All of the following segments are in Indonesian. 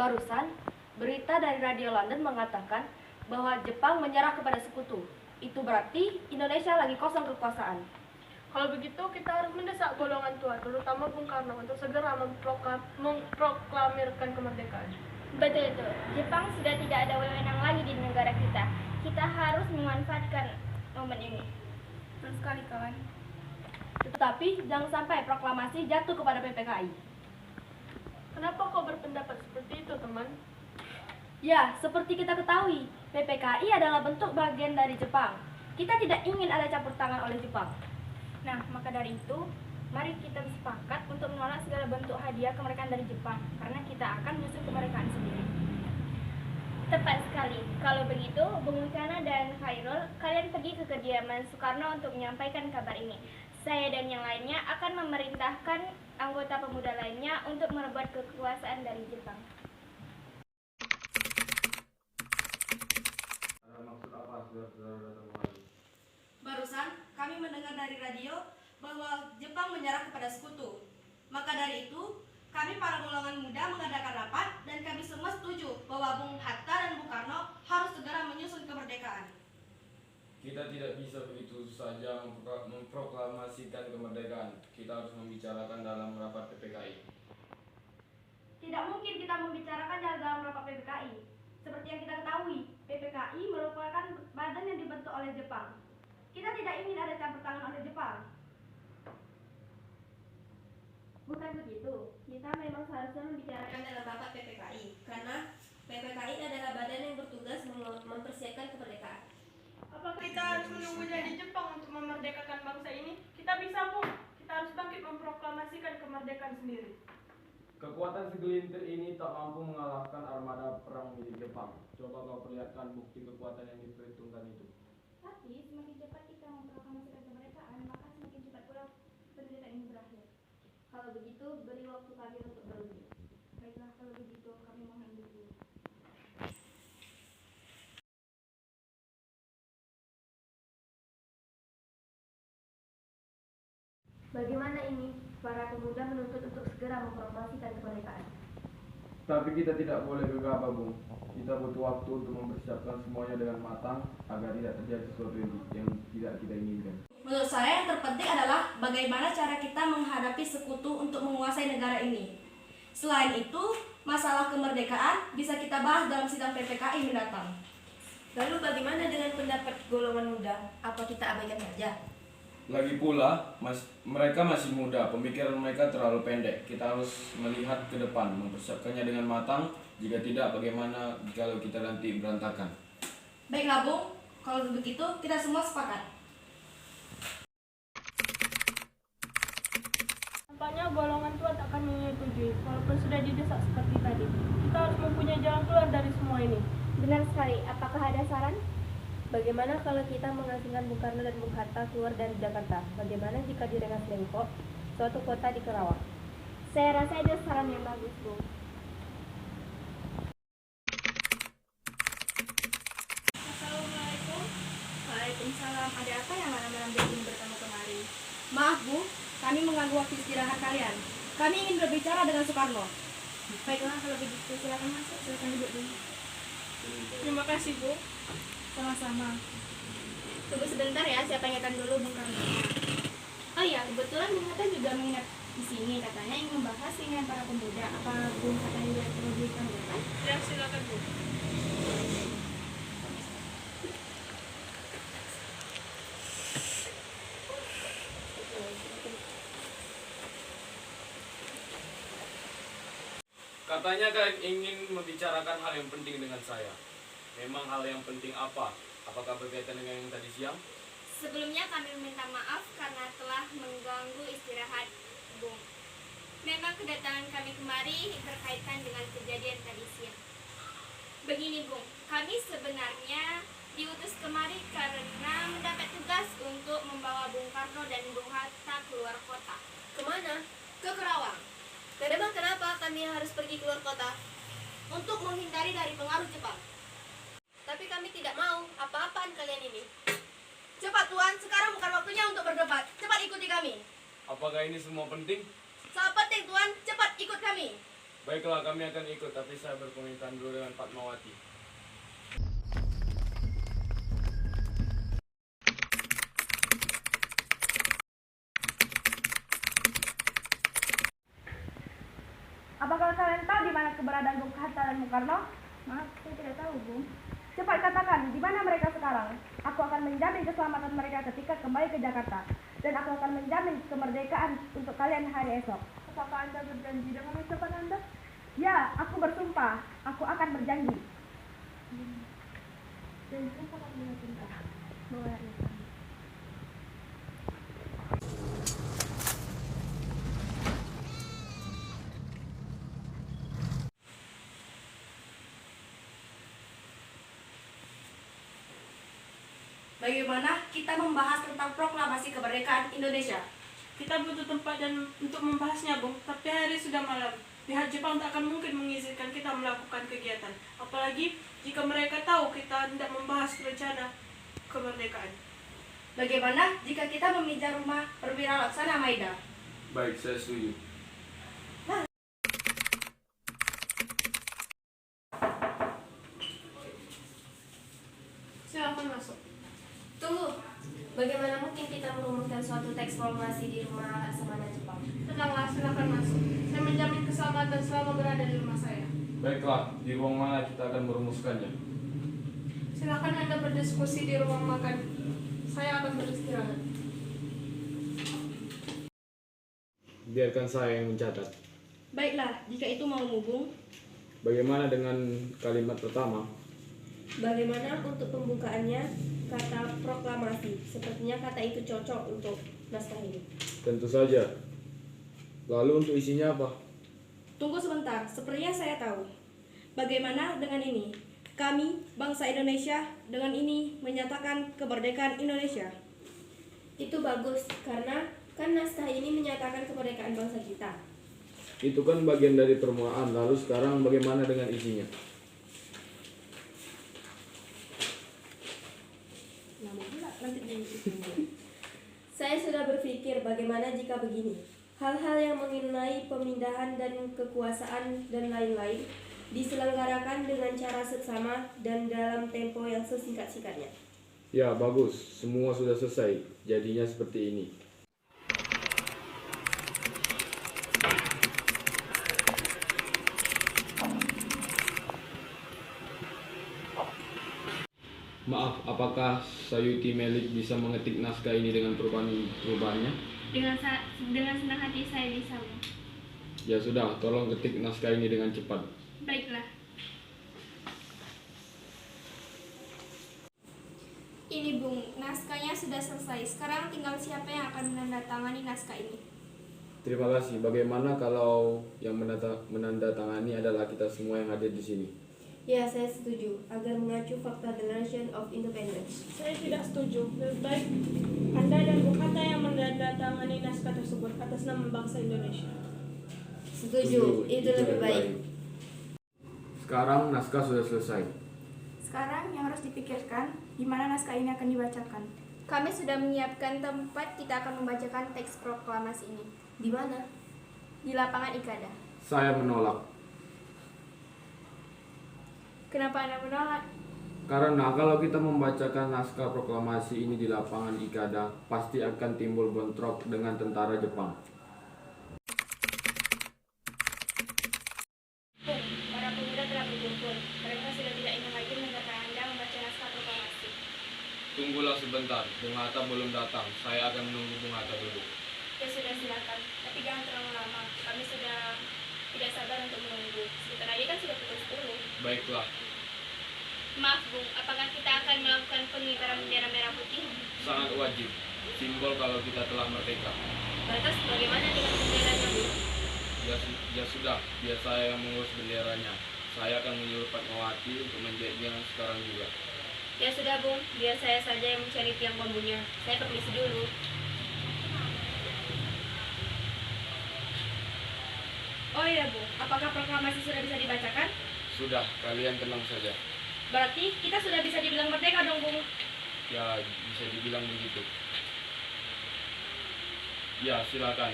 Barusan, berita dari Radio London mengatakan bahwa Jepang menyerah kepada sekutu. Itu berarti Indonesia lagi kosong kekuasaan. Kalau begitu, kita harus mendesak golongan tua, terutama Bung Karno, untuk segera memproklamirkan kemerdekaan. Betul itu. Jepang sudah tidak ada wewenang lagi di negara kita. Kita harus memanfaatkan momen ini. Betul sekali, kawan. Tetapi jangan sampai proklamasi jatuh kepada PPKI. Kenapa kau berpendapat seperti itu, teman? Ya, seperti kita ketahui, PPKI adalah bentuk bagian dari Jepang. Kita tidak ingin ada campur tangan oleh Jepang. Nah, maka dari itu, mari kita bersepakat untuk menolak segala bentuk hadiah kemerdekaan dari Jepang, karena kita akan menyusun kemerdekaan sendiri. Tepat sekali. Kalau begitu, Bung Wicana dan Khairul, kalian pergi ke kediaman Soekarno untuk menyampaikan kabar ini. Saya dan yang lainnya akan memerintahkan anggota pemuda lainnya untuk merebut kekuasaan dari Jepang. Ada maksud apa saudara-saudara datang kemari? Barusan, kami mendengar dari radio bahwa Jepang menyerah kepada sekutu. Maka dari itu, kami para golongan muda mengadakan rapat dan kami semua setuju bahwa Bung Hatta dan Bung Karno harus segera menyusun kemerdekaan. Kita tidak bisa begitu saja memproklamasikan kemerdekaan. Kita harus membicarakan dalam rapat PPKI. Tidak mungkin kita membicarakan dalam rapat PPKI. Seperti yang kita ketahui, PPKI merupakan badan yang dibentuk oleh Jepang. Kita tidak ingin ada campur tangan oleh Jepang. Bukan begitu. Kita memang seharusnya membicarakan dalam rapat PPKI, karena PPKI adalah badan yang bertugas mempersiapkan kemerdekaan. Apakah kita harus menunggu jadi Jepang untuk memerdekakan bangsa ini? Kita bisa, Bung. Kita harus bangkit memproklamasikan kemerdekaan sendiri. Kekuatan segelintir ini tak mampu mengalahkan armada perang milik Jepang. Coba kau perlihatkan bukti kekuatan yang diperhitungkan itu. Tapi semakin cepat kita memproklamasikan kemerdekaan, maka semakin cepat pula penderitaan ini berakhir. Kalau begitu, beri waktu kami untuk berundi. Baiklah, kalau begitu kami mohon dulu. Bagaimana ini? Para pemuda menuntut untuk segera memproklamasikan kemerdekaan. Tapi kita tidak boleh gegabah, Bung. Kita butuh waktu untuk mempersiapkan semuanya dengan matang agar tidak terjadi sesuatu yang tidak kita inginkan. Menurut saya yang terpenting adalah bagaimana cara kita menghadapi sekutu untuk menguasai negara ini. Selain itu, masalah kemerdekaan bisa kita bahas dalam sidang PPKI mendatang. Lalu bagaimana dengan pendapat golongan muda? Apa kita abaikan saja? Lagi pula, mereka masih muda, pemikiran mereka terlalu pendek. Kita harus melihat ke depan, mempersiapkannya dengan matang. Jika tidak, bagaimana kalau kita nanti berantakan? Baiklah, Bung. Kalau begitu, kita semua sepakat. Nampaknya golongan tua tak akan menyetujui, walaupun sudah didesak seperti tadi. Kita harus mempunyai jalan keluar dari semua ini. Benar sekali. Apakah ada saran? Bagaimana kalau kita mengasingkan Bung Karno dan Bung Hatta keluar dari Jakarta? Bagaimana jika di Rengas Dengklok, suatu kota di Kerawang? Saya rasa itu saran yang bagus, Bung. Assalamualaikum. Waalaikumsalam. Ada apa yang malam-malam begini bertemu kemari? Maaf, Bu. Kami mengganggu waktu istirahat kalian. Kami ingin berbicara dengan Soekarno. Baiklah, kalau begitu silakan masuk, silakan duduk dulu. Terima kasih, Bu. Sama-sama. Tunggu sebentar ya, saya tanyakan dulu Bung Karno. Oh iya, kebetulan Bung Hatta juga menginap di sini. Katanya ingin membahas dengan para pemuda. Apa Bung Hatta juga perlu dikenalkan? Ya, silakan, Bu. Katanya kalian ingin membicarakan hal yang penting dengan saya. Memang hal yang penting apa? Apakah berkaitan dengan yang tadi siang? Sebelumnya kami meminta maaf karena telah mengganggu istirahat Bung. Memang kedatangan kami kemari berkaitan dengan kejadian tadi siang. Begini Bung, kami sebenarnya diutus kemari karena mendapat tugas untuk membawa Bung Karno dan Bung Hatta keluar kota. Kemana? Ke Kerawang. Dan emang kenapa kami harus pergi keluar kota? Untuk menghindari dari pengaruh Jepang. Tapi kami tidak mau. Apa-apaan kalian ini? Cepat Tuan, sekarang bukan waktunya untuk berdebat. Cepat ikuti kami. Apakah ini semua penting? Sangat penting Tuan, cepat ikut kami. Baiklah, kami akan ikut, tapi saya berpamitan dulu dengan Fatmawati. Apakah kalian tahu di mana keberadaan Bung Hatta dan Bung Karno? Maaf, saya tidak tahu, Bung. Cepat katakan, di mana mereka sekarang? Aku akan menjamin keselamatan mereka ketika kembali ke Jakarta. Dan aku akan menjamin kemerdekaan untuk kalian hari esok. Apakah Anda berjanji dengan ucapan Anda? Ya, aku bersumpah. Aku akan berjanji. Dan sumpah kami bersumpah. Bawa Risa. Bagaimana kita membahas tentang proklamasi kemerdekaan Indonesia? Kita butuh tempat dan untuk membahasnya, Bung. Tapi hari sudah malam. Pihak Jepang tak akan mungkin mengizinkan kita melakukan kegiatan. Apalagi jika mereka tahu kita hendak membahas rencana kemerdekaan. Bagaimana jika kita meminjam rumah perwira Laksana Maida? Baik, saya setuju. Silakan masuk. Tunggu. Bagaimana mungkin kita merumuskan suatu teks proklamasi di rumah Laksamana Jepang? Tenanglah, silakan masuk. Saya menjamin keselamatan selama berada di rumah saya. Baiklah, di ruang mana kita akan merumuskannya? Silakan Anda berdiskusi di ruang makan. Saya akan beristirahat. Biarkan saya yang mencatat. Baiklah, jika itu maumu, Bung. Bagaimana dengan kalimat pertama? Bagaimana untuk pembukaannya kata proklamasi? Sepertinya kata itu cocok untuk naskah ini. Tentu saja. Lalu untuk isinya apa? Tunggu sebentar, sepertinya saya tahu. Bagaimana dengan ini? Kami, bangsa Indonesia, dengan ini menyatakan kemerdekaan Indonesia. Itu bagus, karena kan naskah ini menyatakan kemerdekaan bangsa kita. Itu kan bagian dari permulaan, lalu sekarang bagaimana dengan isinya? Saya sudah berpikir bagaimana jika begini. Hal-hal yang mengenai pemindahan dan kekuasaan dan lain-lain diselenggarakan dengan cara seksama dan dalam tempo yang sesingkat-singkatnya. Ya, bagus. Semua sudah selesai. Jadinya seperti ini. Maaf, apakah Sayuti Melik bisa mengetik naskah ini dengan perubahannya? Dengan senang hati saya bisa, Bung. Ya sudah, tolong ketik naskah ini dengan cepat. Baiklah. Ini Bung, naskahnya sudah selesai. Sekarang tinggal siapa yang akan menandatangani naskah ini. Terima kasih. Bagaimana kalau yang menandatangani adalah kita semua yang hadir di sini? Ya, saya setuju, agar mengacu fakta Declaration of Independence. Saya tidak setuju. Lebih baik Anda dan Bung Hatta yang menandatangani naskah tersebut atas nama bangsa Indonesia. Setuju, itu lebih baik. Sekarang naskah sudah selesai. Sekarang yang harus dipikirkan, di mana naskah ini akan dibacakan. Kami sudah menyiapkan tempat kita akan membacakan teks proklamasi ini. Di mana? Di lapangan Ikada. Saya menolak. Kenapa Anda menolak? Karena kalau kita membacakan naskah proklamasi ini di lapangan Ikada, pasti akan timbul bentrok dengan tentara Jepang. Para pemuda telah berkumpul. Mereka sudah tidak ingin lagi mendengarkan Anda membaca naskah proklamasi. Tunggulah sebentar, Bung Hatta belum datang. Saya akan menunggu Bung Hatta dulu. Ya sudah, silakan. Tapi jangan terlalu lama. Kami sudah tidak sabar untuk menunggu. Sebentar lagi kan sudah pukul 10. Baiklah, Maaf, Bung. Apakah kita akan melakukan pengibaran bendera merah putih? sangat wajib. Simbol kalau kita telah merdeka. Lantas bagaimana dengan benderanya, Bung? Ya sudah, biar saya yang mengurus benderanya. Saya akan menyuruh Fatmawati untuk menjadinya sekarang juga. Ya sudah, Bung. Biar saya saja yang mencari tiang bambunya. Saya permisi dulu. Oh iya, Bung. Apakah proklamasi sudah bisa dibacakan? Sudah, kalian tenang saja. Berarti kita sudah bisa dibilang merdeka dong, Bung. Ya, bisa dibilang begitu. Ya, silakan.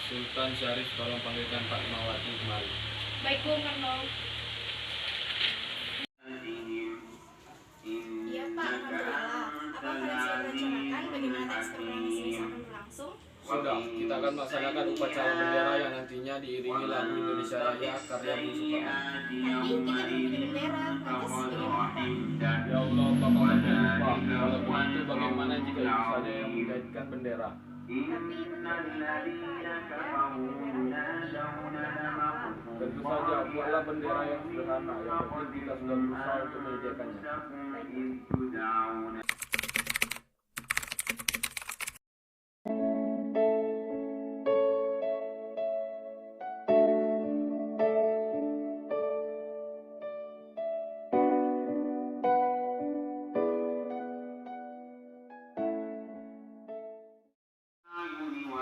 Sultan Syarif, tolong panggilkan Fatmawati kemari. Baik Bu Karno. Iya Pak, Alhamdulillah. Apa kalian sudah merencanakan bagaimana tes proklamasi ini akan berlangsung? Sudah, kita akan melaksanakan upacara bendera yang nantinya diiringi lagu Indonesia Raya karya Bung Soekarno. Tapi kita belum punya bendera, lantas bagaimana Pak? Ya Allah, Bapak sampai lupa. Kalau begitu bagaimana jika ibu saja yang menjadikan bendera? Tentu saja, buatlah bendera yang sederhana. Yang penting kita sudah berusaha untuk menyediakannya.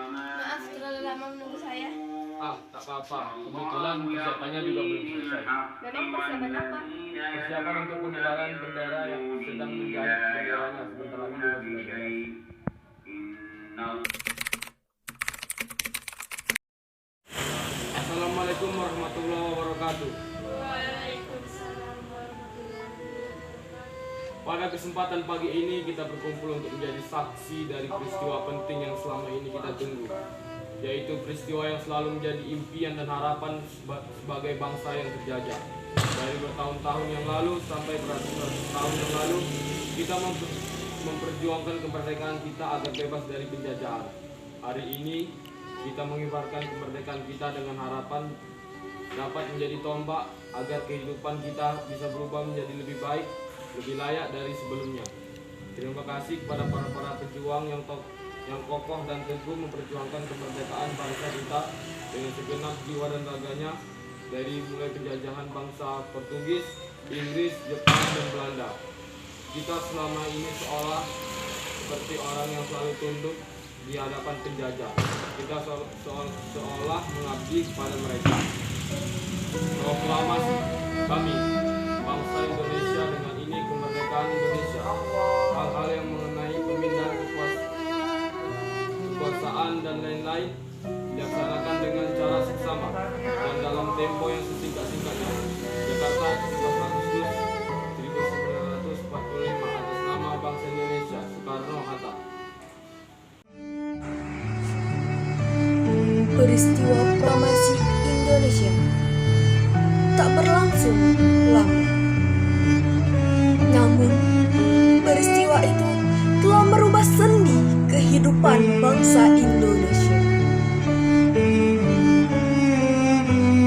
Maaf terlalu lama menunggu saya. Tak apa-apa. Kebetulan persiapannya juga belum selesai. Memang persiapan apa? Persiapan untuk pengibaran bendera yang sedang menjahit benderanya sebentar lagi juga sudah beres. Assalamualaikum warahmatullahi wabarakatuh. Pada kesempatan pagi ini kita berkumpul untuk menjadi saksi dari peristiwa penting yang selama ini kita tunggu, yaitu peristiwa yang selalu menjadi impian dan harapan sebagai bangsa yang terjajah. Dari bertahun-tahun yang lalu sampai beratus-ratus tahun yang lalu, kita memperjuangkan kemerdekaan kita agar bebas dari penjajahan. Hari ini kita mengibarkan kemerdekaan kita dengan harapan dapat menjadi tombak agar kehidupan kita bisa berubah menjadi lebih baik, lebih layak dari sebelumnya. Terima kasih kepada para pejuang yang kokoh dan teguh memperjuangkan kemerdekaan bangsa kita dengan segenap jiwa dan raganya, dari mulai penjajahan bangsa Portugis, Inggris, Jepang, dan Belanda. Kita selama ini seolah seperti orang yang selalu tunduk di hadapan penjajah. Kita seolah mengabdi kepada mereka. Proklamasi kami, bangsa Indonesia, dengan ini kemerdekaan Indonesia. Hal-hal yang mengenai pemindahan kekuasaan dan lain-lain dilaksanakan dengan cara seksama dan dalam tempo yang sesingkat-singkatnya. Jakarta, 17 Agustus 1945, atas nama bangsa Indonesia, Soekarno-Hatta. Peristiwa proklamasi Indonesia tak berlangsung lama. Namun, peristiwa itu telah merubah sendi kehidupan bangsa Indonesia.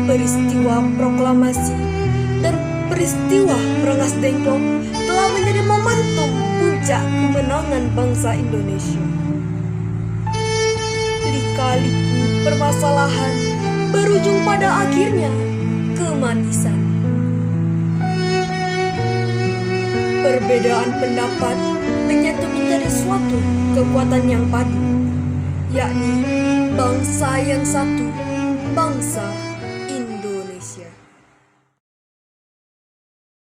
Peristiwa proklamasi dan peristiwa Rengas Dengklok telah menjadi momentum puncak kemenangan bangsa Indonesia. Lika-liku permasalahan berujung pada akhirnya kemanisan. Perbedaan pendapat menyatu menjadi suatu kekuatan yang padu, yakni bangsa yang satu, bangsa